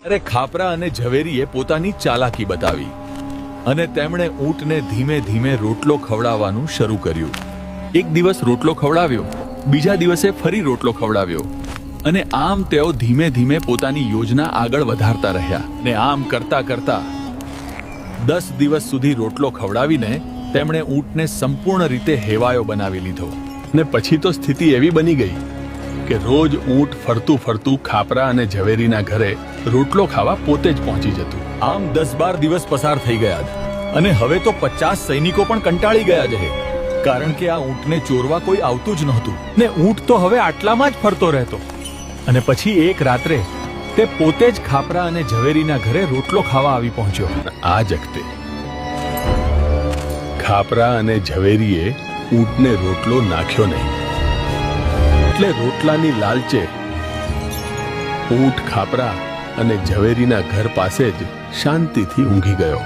અરે ખાપરા અને ઝવેરીએ પોતાની ચાલાકી બતાવી અને તેમણે ઊંટને ધીમે ધીમે રોટલો ખવડાવવાનું શરૂ કર્યું. એક દિવસ રોટલો ખવડાવ્યો, બીજા દિવસે ફરી રોટલો ખવડાવ્યો અને આમ તેઓ ધીમે ધીમે પોતાની યોજના આગળ વધારતા રહ્યા. ને આમ કરતા કરતા 10 દિવસ સુધી રોટલો ખવડાવીને તેમણે ઊંટને સંપૂર્ણ રીતે હેવાયો બનાવી લીધો. ને પછી તો સ્થિતિ એવી બની ગઈ કે રોજ ઊંટ ફરતું ફરતું ખાપરા અને ઝવેરીના ઘરે રોટલો ખાવા પોતે જ પહોંચી જતું. આમ 10-12 દિવસ પસાર થઈ ગયા અને હવે તો 50 સૈનિકો પણ કંટાળી ગયા છે, કારણ કે આ ઊંટને ચોરવા કોઈ આવતું જ નહોતું ને ઊંટ તો હવે આટલામાં જ ફરતો રહેતો. અને પછી એક રાત્રે તે પોતે જ ખાપરા અને ઝવેરીના ઘરે રોટલો ખાવા આવી પહોંચ્યો. આ જ વખતે ખાપરા અને ઝવેરીએ ઊંટને રોટલો નાખ્યો નહીં, એટલે રોટલાની લાલચે ઊંટ ખાપરા અને ઝવેરીના ઘર પાસે જ શાંતિથી ઊંઘી ગયો.